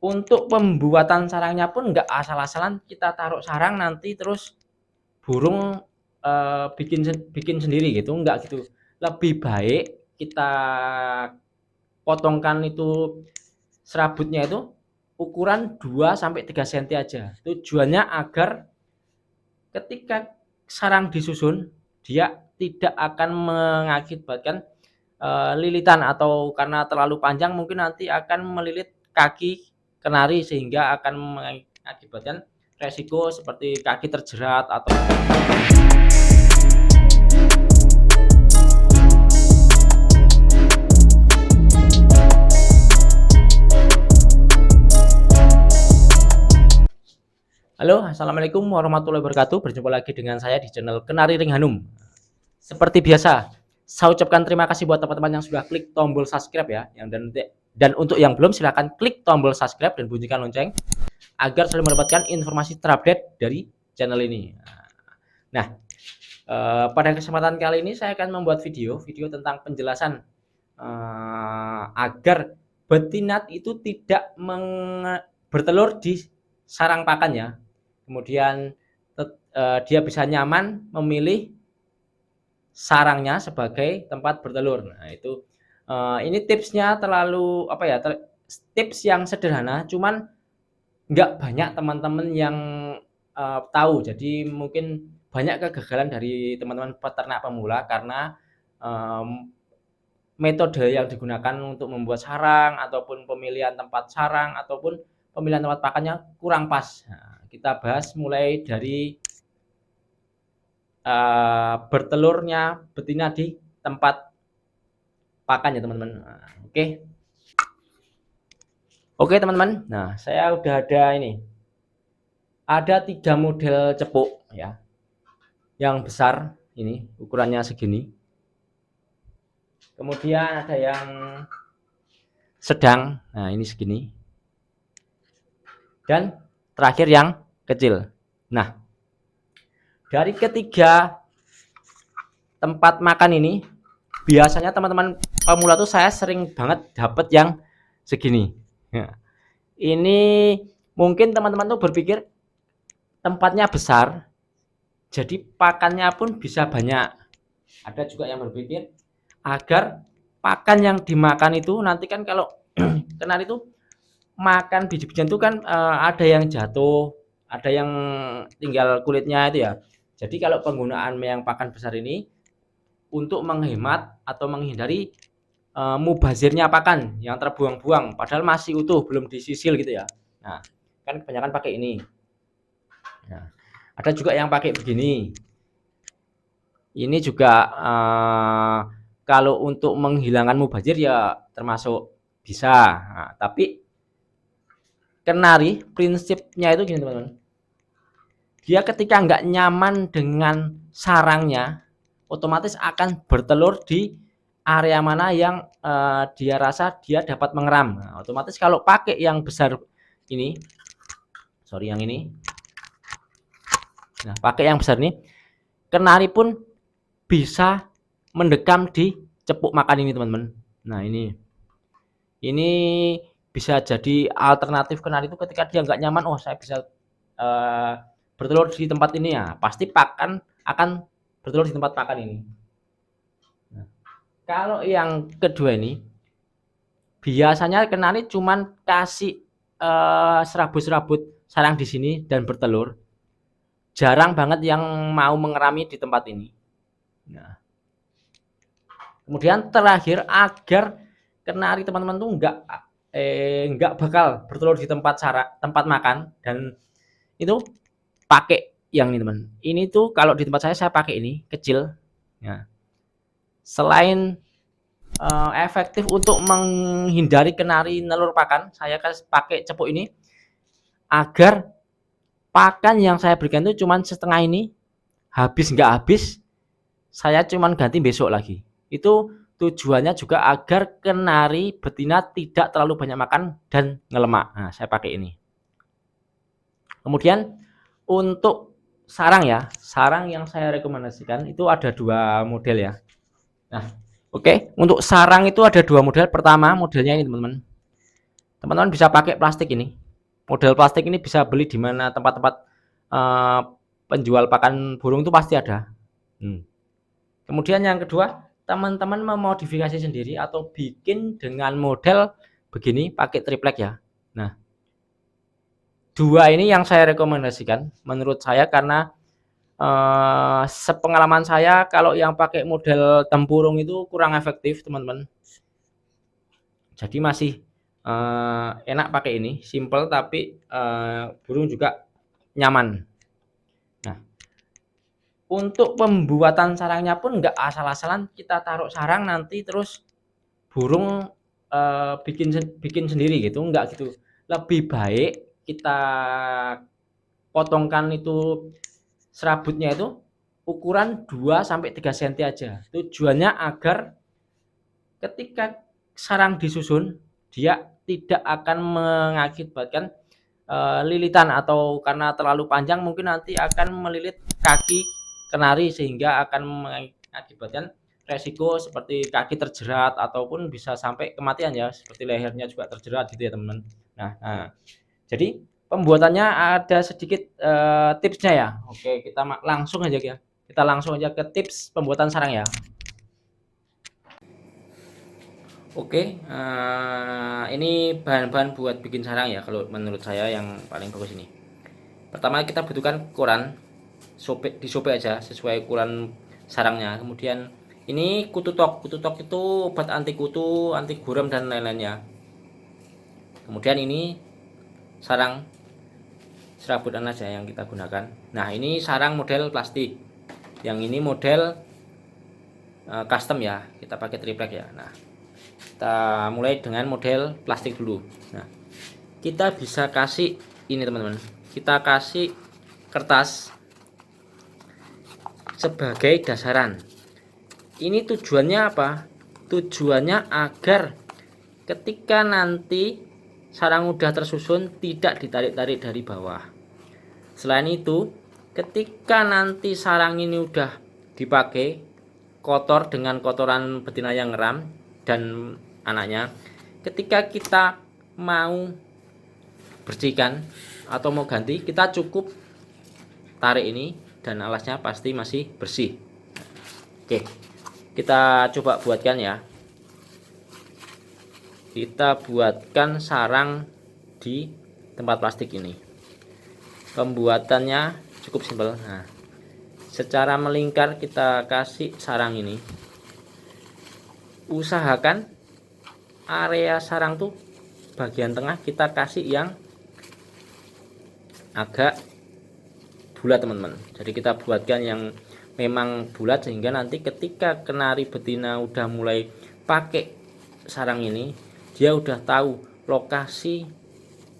Untuk pembuatan sarangnya pun nggak asal-asalan kita taruh sarang nanti terus burung bikin sendiri gitu, enggak gitu. Lebih baik kita potongkan itu serabutnya itu ukuran 2 sampai 3 cm aja. Tujuannya agar ketika sarang disusun dia tidak akan mengakibatkan lilitan, atau karena terlalu panjang mungkin nanti akan melilit kaki kenari sehingga akan mengakibatkan resiko seperti kaki terjerat atau Halo, assalamualaikum warahmatullahi wabarakatuh. Berjumpa lagi dengan saya di channel Kenari Ring Hanum. Seperti biasa, saya ucapkan terima kasih buat teman-teman yang sudah klik tombol subscribe ya. Dan untuk yang belum, silahkan klik tombol subscribe dan bunyikan lonceng agar selalu mendapatkan informasi terupdate dari channel ini. Nah, pada kesempatan kali ini saya akan membuat video tentang penjelasan agar betinat itu tidak bertelur di sarang pakan ya. Kemudian dia bisa nyaman memilih sarangnya sebagai tempat bertelur. Nah, itu ini tipsnya terlalu tips yang sederhana, cuman nggak banyak teman-teman yang tahu. Jadi mungkin banyak kegagalan dari teman-teman peternak pemula karena metode yang digunakan untuk membuat sarang ataupun pemilihan tempat sarang ataupun pemilihan tempat pakannya kurang pas. Nah, kita bahas mulai dari bertelurnya betina di tempat pakan ya teman-teman. Nah, oke teman-teman. Nah, saya udah ada ini. Ada 3 model cepuk ya. Yang besar ini ukurannya segini. Kemudian ada yang sedang. Nah, ini segini. Dan terakhir yang kecil. Nah, dari ketiga tempat makan ini biasanya teman-teman pemula tuh saya sering banget dapat yang segini ya. Ini mungkin teman-teman tuh berpikir tempatnya besar jadi pakannya pun bisa banyak. Ada juga yang berpikir agar pakan yang dimakan itu nanti kan kalau kenal itu makan biji-bijian itu kan ada yang jatuh, ada yang tinggal kulitnya itu ya. Jadi kalau penggunaan yang pakan besar ini untuk menghemat atau menghindari mubazirnya pakan yang terbuang-buang padahal masih utuh belum disisil gitu ya. Nah, kan kebanyakan pakai ini. Nah, ada juga yang pakai begini. Ini juga kalau untuk menghilangkan mubazir ya termasuk bisa. Nah, tapi kenari prinsipnya itu gini teman-teman. Dia ketika nggak nyaman dengan sarangnya, otomatis akan bertelur di area mana yang dia rasa dia dapat mengeram. Nah, otomatis kalau pakai yang besar ini, yang ini, nah pakai yang besar ini, kenari pun bisa mendekam di cepuk makan ini teman-teman. Nah ini bisa jadi alternatif kenari itu ketika dia nggak nyaman. Oh, saya bisa bertelur di tempat ini ya, pasti pakan akan bertelur di tempat pakan ini. Nah, kalau yang kedua ini biasanya kenari cuman kasih serabut-serabut sarang di sini dan bertelur. Jarang banget yang mau mengerami di tempat ini. Nah, kemudian terakhir agar kenari teman-teman tuh nggak bakal bertelur di tempat makan dan itu pakai yang ini teman. Ini tuh kalau di tempat saya pakai ini kecil. Ya. Selain efektif untuk menghindari kenari nelur pakan, saya pakai cepuk ini agar pakan yang saya berikan itu cuman setengah ini, habis nggak habis, saya cuman ganti besok lagi. Itu tujuannya juga agar kenari betina tidak terlalu banyak makan dan ngelemak. Nah, saya pakai ini. Kemudian untuk sarang ya, sarang yang saya rekomendasikan itu ada 2 model ya. Nah, oke, untuk sarang itu ada 2 model. Pertama modelnya ini teman-teman. teman-teman bisa pakai plastik ini. Model plastik ini bisa beli di mana tempat-tempat penjual pakan burung itu pasti ada. Kemudian yang kedua, teman-teman memodifikasi sendiri atau bikin dengan model begini pakai triplek ya. Nah, dua ini yang saya rekomendasikan menurut saya karena sepengalaman saya kalau yang pakai model tempurung itu kurang efektif teman-teman. Jadi masih enak pakai ini, simple tapi burung juga nyaman. Nah, untuk pembuatan sarangnya pun enggak asal-asalan kita taruh sarang nanti terus burung bikin sendiri gitu, enggak gitu. Lebih baik kita potongkan itu serabutnya itu ukuran 2 sampai 3 cm aja. Tujuannya agar ketika sarang disusun dia tidak akan mengakibatkan lilitan atau karena terlalu panjang mungkin nanti akan melilit kaki kenari sehingga akan mengakibatkan resiko seperti kaki terjerat ataupun bisa sampai kematian ya, seperti lehernya juga terjerat gitu ya teman-teman. Nah, jadi pembuatannya ada sedikit tipsnya ya. Oke, kita langsung aja ya. Kita langsung aja ke tips pembuatan sarang ya. Oke, ini bahan-bahan buat bikin sarang ya. Kalau menurut saya yang paling bagus ini. Pertama kita butuhkan koran, disobek aja sesuai ukuran sarangnya. Kemudian ini kutu tok itu obat anti kutu, anti gurem dan lain-lainnya. Kemudian ini sarang serabutan aja yang kita gunakan. Nah ini sarang model plastik, yang ini model custom ya, kita pakai triplek ya. Nah kita mulai dengan model plastik dulu. Nah kita bisa kasih ini teman-teman, kita kasih kertas sebagai dasaran. Ini tujuannya apa? Tujuannya agar ketika nanti sarang udah tersusun tidak ditarik-tarik dari bawah. Selain itu, ketika nanti sarang ini udah dipakai kotor dengan kotoran betina yang ngeram dan anaknya, ketika kita mau bersihkan atau mau ganti, kita cukup tarik ini dan alasnya pasti masih bersih. Oke, kita coba buatkan ya. Kita buatkan sarang di tempat plastik ini. Pembuatannya cukup simpel. Nah, secara melingkar kita kasih sarang ini. Usahakan area sarang tuh bagian tengah kita kasih yang agak bulat teman-teman. Jadi kita buatkan yang memang bulat sehingga nanti ketika kenari betina udah mulai pakai sarang ini, dia udah tahu lokasi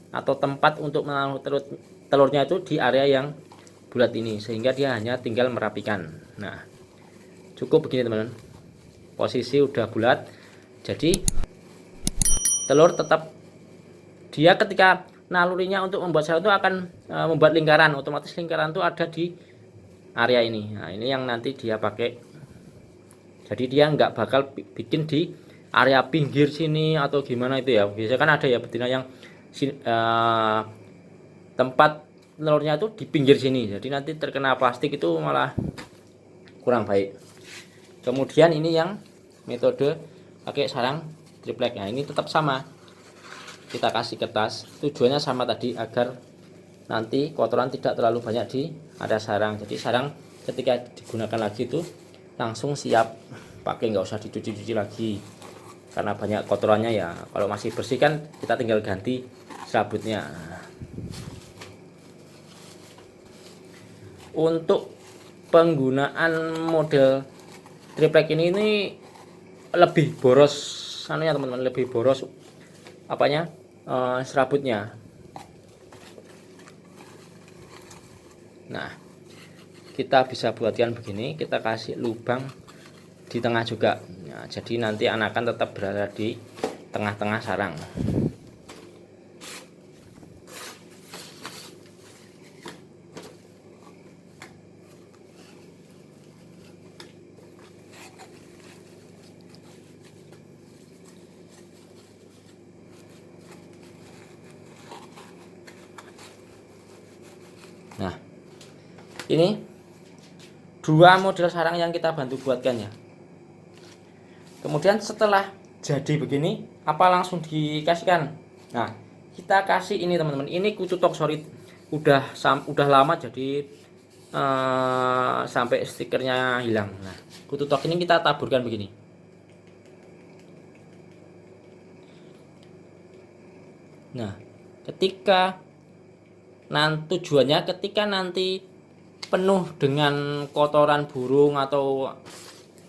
atau tempat untuk menaruh telurnya itu di area yang bulat ini, sehingga dia hanya tinggal merapikan. Nah cukup begini teman-teman, posisi udah bulat, jadi telur tetap dia ketika nalurinya untuk membuat sarang itu akan membuat lingkaran, otomatis lingkaran itu ada di area ini. Nah ini yang nanti dia pakai, jadi dia nggak bakal bikin di area pinggir sini atau gimana itu ya. Biasanya kan ada ya betina yang tempat telurnya itu di pinggir sini, jadi nanti terkena plastik itu malah kurang baik. Kemudian ini yang metode pakai sarang triplek. Nah ini tetap sama, kita kasih kertas, tujuannya sama tadi agar nanti kotoran tidak terlalu banyak di ada sarang. Jadi sarang ketika digunakan lagi itu langsung siap pakai, nggak usah dicuci-cuci lagi karena banyak kotorannya ya. Kalau masih bersih kan kita tinggal ganti serabutnya. Untuk penggunaan model triplek ini lebih boros anunya teman-teman, lebih boros apanya serabutnya. Nah kita bisa buatkan begini, kita kasih lubang di tengah juga. Nah, jadi nanti anakan tetap berada di tengah-tengah sarang. Nah, ini 2 model sarang yang kita bantu buatkan ya. Kemudian setelah jadi begini, apa langsung dikasihkan? Nah, kita kasih ini teman-teman. Ini kutu Toksorit udah lama jadi sampai stikernya hilang. Nah, kutu tok ini kita taburkan begini. Nah, tujuannya ketika nanti penuh dengan kotoran burung atau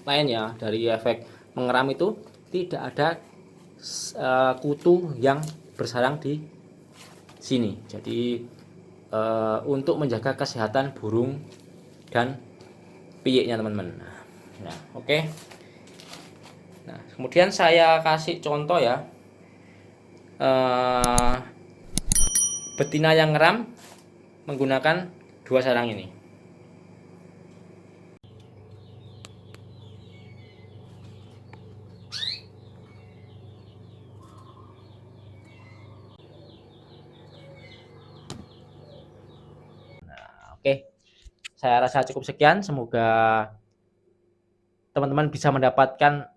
lain ya dari efek mengeram itu, tidak ada kutu yang bersarang di sini. Jadi untuk menjaga kesehatan burung dan piyiknya teman-teman. Nah, oke. Nah, kemudian saya kasih contoh ya, betina yang ngeram menggunakan 2 sarang ini. Oke, saya rasa cukup sekian. Semoga teman-teman bisa mendapatkan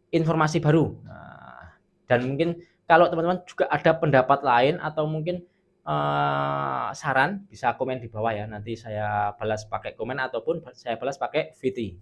informasi baru. Dan mungkin kalau teman-teman juga ada pendapat lain atau mungkin saran, bisa komen di bawah ya. Nanti saya balas pakai komen ataupun saya balas pakai VT.